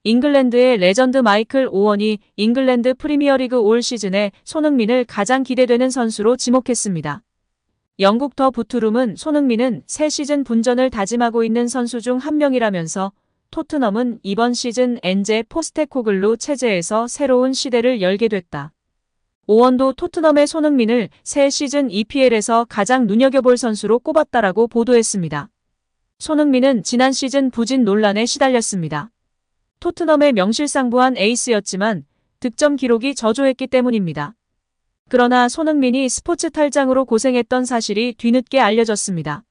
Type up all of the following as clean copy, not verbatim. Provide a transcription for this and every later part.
잉글랜드의 레전드 마이클 오원이 잉글랜드 프리미어리그 올 시즌에 손흥민을 가장 기대되는 선수로 지목했습니다. 영국 더 부투룸은 손흥민은 새 시즌 분전을 다짐하고 있는 선수 중 한 명이라면서 토트넘은 이번 시즌 엔제 포스테코글루 체제에서 새로운 시대를 열게 됐다. 오원도 토트넘의 손흥민을 새 시즌 EPL에서 가장 눈여겨볼 선수로 꼽았다라고 보도했습니다. 손흥민은 지난 시즌 부진 논란에 시달렸습니다. 토트넘의 명실상부한 에이스였지만 득점 기록이 저조했기 때문입니다. 그러나 손흥민이 스포츠 탈장으로 고생했던 사실이 뒤늦게 알려졌습니다.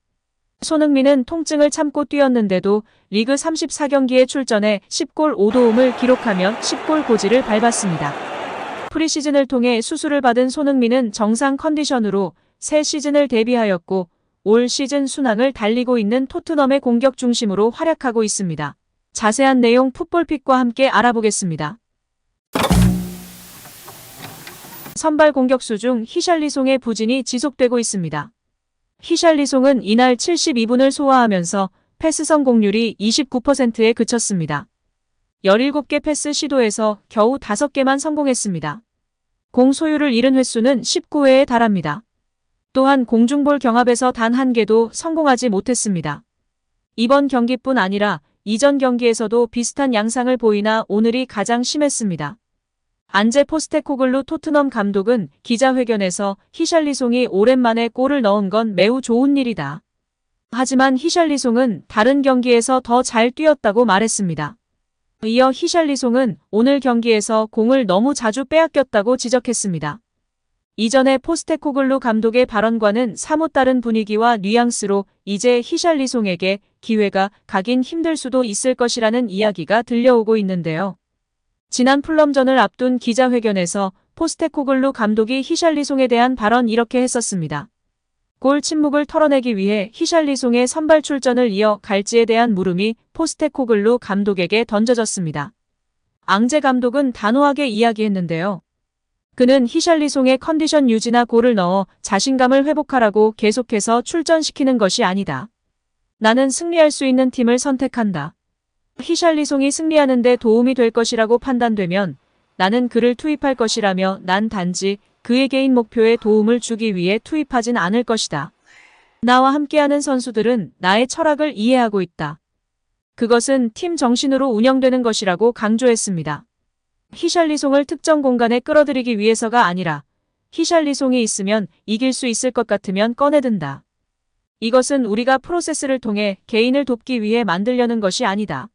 손흥민은 통증을 참고 뛰었는데도 리그 34경기에 출전해 10골 5도움을 기록하며 10골 고지를 밟았습니다. 프리시즌을 통해 수술을 받은 손흥민은 정상 컨디션으로 새 시즌을 대비하였고 올 시즌 순항을 달리고 있는 토트넘의 공격 중심으로 활약하고 있습니다. 자세한 내용 풋볼픽과 함께 알아보겠습니다. 선발 공격수 중 히샬리송의 부진이 지속되고 있습니다. 히샬리송은 이날 72분을 소화하면서 패스 성공률이 29%에 그쳤습니다. 17개 패스 시도에서 겨우 5개만 성공했습니다. 공 소유를 잃은 횟수는 19회에 달합니다. 또한 공중볼 경합에서 단 1개도 성공하지 못했습니다. 이번 경기뿐 아니라 이전 경기에서도 비슷한 양상을 보이나 오늘이 가장 심했습니다. 안제 포스테코글루 토트넘 감독은 기자회견에서 히샬리송이 오랜만에 골을 넣은 건 매우 좋은 일이다. 하지만 히샬리송은 다른 경기에서 더 잘 뛰었다고 말했습니다. 이어 히샬리송은 오늘 경기에서 공을 너무 자주 빼앗겼다고 지적했습니다. 이전에 포스테코글루 감독의 발언과는 사뭇 다른 분위기와 뉘앙스로 이제 히샬리송에게 기회가 가긴 힘들 수도 있을 것이라는 이야기가 들려오고 있는데요. 지난 풀럼전을 앞둔 기자회견에서 포스테코글루 감독이 히샬리송에 대한 발언 이렇게 했었습니다. 골 침묵을 털어내기 위해 히샬리송의 선발 출전을 이어 갈지에 대한 물음이 포스테코글루 감독에게 던져졌습니다. 앙제 감독은 단호하게 이야기했는데요. 그는 히샬리송의 컨디션 유지나 골을 넣어 자신감을 회복하라고 계속해서 출전시키는 것이 아니다. 나는 승리할 수 있는 팀을 선택한다. 히샬리송이 승리하는 데 도움이 될 것이라고 판단되면 나는 그를 투입할 것이라며 난 단지 그의 개인 목표에 도움을 주기 위해 투입하진 않을 것이다. 나와 함께하는 선수들은 나의 철학을 이해하고 있다. 그것은 팀 정신으로 운영되는 것이라고 강조했습니다. 히샬리송을 특정 공간에 끌어들이기 위해서가 아니라 히샬리송이 있으면 이길 수 있을 것 같으면 꺼내든다. 이것은 우리가 프로세스를 통해 개인을 돕기 위해 만들려는 것이 아니다.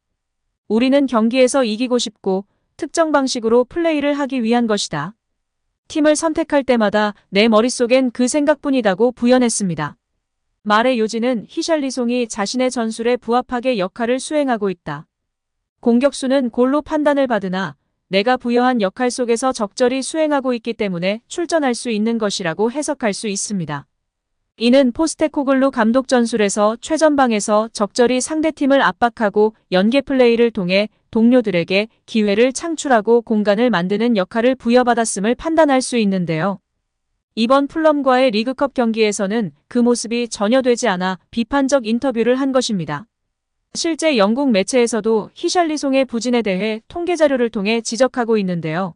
우리는 경기에서 이기고 싶고 특정 방식으로 플레이를 하기 위한 것이다. 팀을 선택할 때마다 내 머릿속엔 그 생각뿐이다고 부연했습니다. 말의 요지는 히샬리송이 자신의 전술에 부합하게 역할을 수행하고 있다. 공격수는 골로 판단을 받으나 내가 부여한 역할 속에서 적절히 수행하고 있기 때문에 출전할 수 있는 것이라고 해석할 수 있습니다. 이는 포스테코글루 감독 전술에서 최전방에서 적절히 상대팀을 압박하고 연계 플레이를 통해 동료들에게 기회를 창출하고 공간을 만드는 역할을 부여받았음을 판단할 수 있는데요. 이번 풀럼과의 리그컵 경기에서는 그 모습이 전혀 되지 않아 비판적 인터뷰를 한 것입니다. 실제 영국 매체에서도 히샬리송의 부진에 대해 통계 자료를 통해 지적하고 있는데요.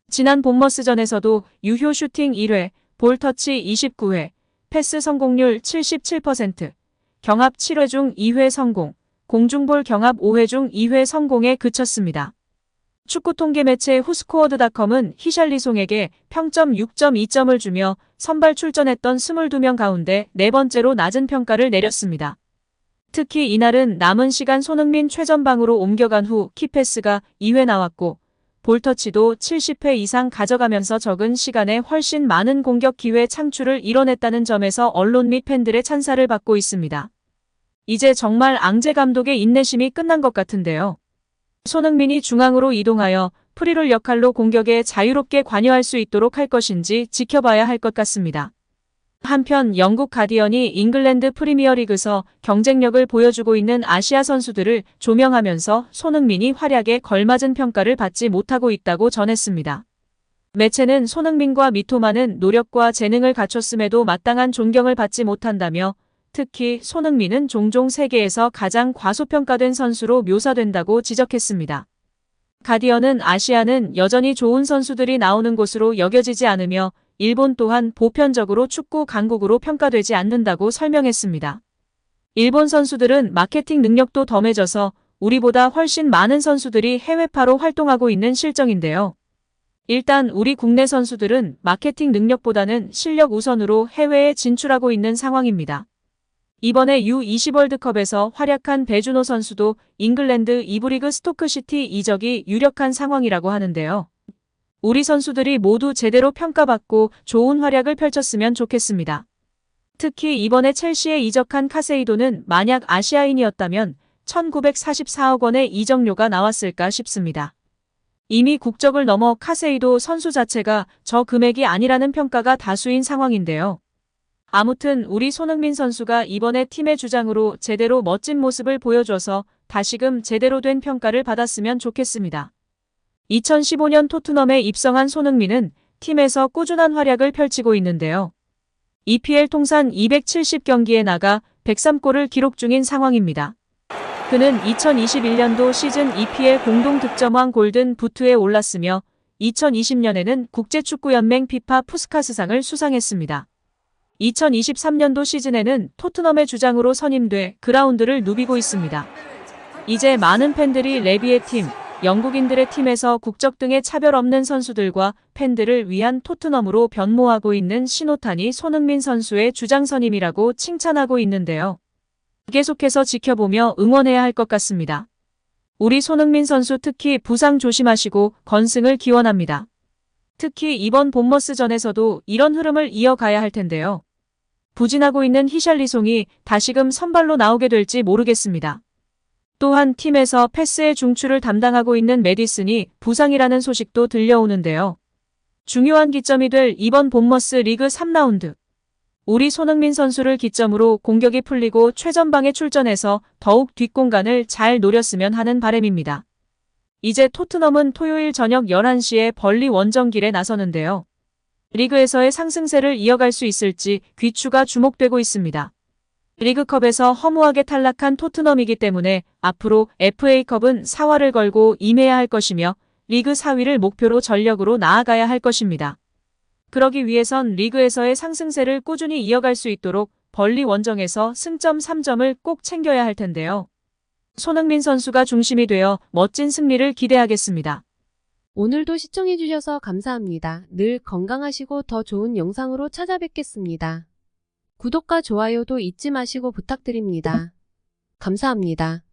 지난 본머스전에서도 유효 슈팅 1회, 볼 터치 29회, 패스 성공률 77%, 경합 7회 중 2회 성공, 공중볼 경합 5회 중 2회 성공에 그쳤습니다. 축구 통계 매체 후스코어드닷컴은 히샬리송에게 평점 6.2점을 주며 선발 출전했던 22명 가운데 4번째로 낮은 평가를 내렸습니다. 특히 이날은 남은 시간 손흥민 최전방으로 옮겨간 후 키패스가 2회 나왔고 볼터치도 70회 이상 가져가면서 적은 시간에 훨씬 많은 공격 기회 창출을 이뤄냈다는 점에서 언론 및 팬들의 찬사를 받고 있습니다. 이제 정말 앙제 감독의 인내심이 끝난 것 같은데요. 손흥민이 중앙으로 이동하여 프리롤 역할로 공격에 자유롭게 관여할 수 있도록 할 것인지 지켜봐야 할 것 같습니다. 한편 영국 가디언이 잉글랜드 프리미어리그에서 경쟁력을 보여주고 있는 아시아 선수들을 조명하면서 손흥민이 활약에 걸맞은 평가를 받지 못하고 있다고 전했습니다. 매체는 손흥민과 미토마는 노력과 재능을 갖췄음에도 마땅한 존경을 받지 못한다며 특히 손흥민은 종종 세계에서 가장 과소평가된 선수로 묘사된다고 지적했습니다. 가디언은 아시아는 여전히 좋은 선수들이 나오는 곳으로 여겨지지 않으며 일본 또한 보편적으로 축구 강국으로 평가되지 않는다고 설명했습니다. 일본 선수들은 마케팅 능력도 덤해져서 우리보다 훨씬 많은 선수들이 해외파로 활동하고 있는 실정인데요. 일단 우리 국내 선수들은 마케팅 능력보다는 실력 우선으로 해외에 진출하고 있는 상황입니다. 이번에 U20 월드컵에서 활약한 배준호 선수도 잉글랜드 2부 리그 스토크시티 이적이 유력한 상황이라고 하는데요. 우리 선수들이 모두 제대로 평가받고 좋은 활약을 펼쳤으면 좋겠습니다. 특히 이번에 첼시에 이적한 카세이도는 만약 아시아인이었다면 1944억 원의 이적료가 나왔을까 싶습니다. 이미 국적을 넘어 카세이도 선수 자체가 저 금액이 아니라는 평가가 다수인 상황인데요. 아무튼 우리 손흥민 선수가 이번에 팀의 주장으로 제대로 멋진 모습을 보여줘서 다시금 제대로 된 평가를 받았으면 좋겠습니다. 2015년 토트넘에 입성한 손흥민은 팀에서 꾸준한 활약을 펼치고 있는데요. EPL 통산 270경기에 나가 103골을 기록 중인 상황입니다. 그는 2021년도 시즌 EPL 공동 득점왕 골든 부트에 올랐으며 2020년에는 국제축구연맹 피파 푸스카스상을 수상했습니다. 2023년도 시즌에는 토트넘의 주장으로 선임돼 그라운드를 누비고 있습니다. 이제 많은 팬들이 레비의 팀, 영국인들의 팀에서 국적 등의 차별 없는 선수들과 팬들을 위한 토트넘으로 변모하고 있는 신호탄이 손흥민 선수의 주장 선임이라고 칭찬하고 있는데요. 계속해서 지켜보며 응원해야 할 것 같습니다. 우리 손흥민 선수 특히 부상 조심하시고 건승을 기원합니다. 특히 이번 본머스전에서도 이런 흐름을 이어가야 할 텐데요. 부진하고 있는 히샬리송이 다시금 선발로 나오게 될지 모르겠습니다. 또한 팀에서 패스의 중추를 담당하고 있는 메디슨이 부상이라는 소식도 들려오는데요. 중요한 기점이 될 이번 본머스 리그 3라운드. 우리 손흥민 선수를 기점으로 공격이 풀리고 최전방에 출전해서 더욱 뒷공간을 잘 노렸으면 하는 바람입니다. 이제 토트넘은 토요일 저녁 11시에 벌리 원정길에 나서는데요. 리그에서의 상승세를 이어갈 수 있을지 귀추가 주목되고 있습니다. 리그컵에서 허무하게 탈락한 토트넘이기 때문에 앞으로 FA컵은 사활을 걸고 임해야 할 것이며 리그 4위를 목표로 전력으로 나아가야 할 것입니다. 그러기 위해선 리그에서의 상승세를 꾸준히 이어갈 수 있도록 벌리 원정에서 승점 3점을 꼭 챙겨야 할 텐데요. 손흥민 선수가 중심이 되어 멋진 승리를 기대하겠습니다. 오늘도 시청해주셔서 감사합니다. 늘 건강하시고 더 좋은 영상으로 찾아뵙겠습니다. 구독과 좋아요도 잊지 마시고 부탁드립니다. 감사합니다.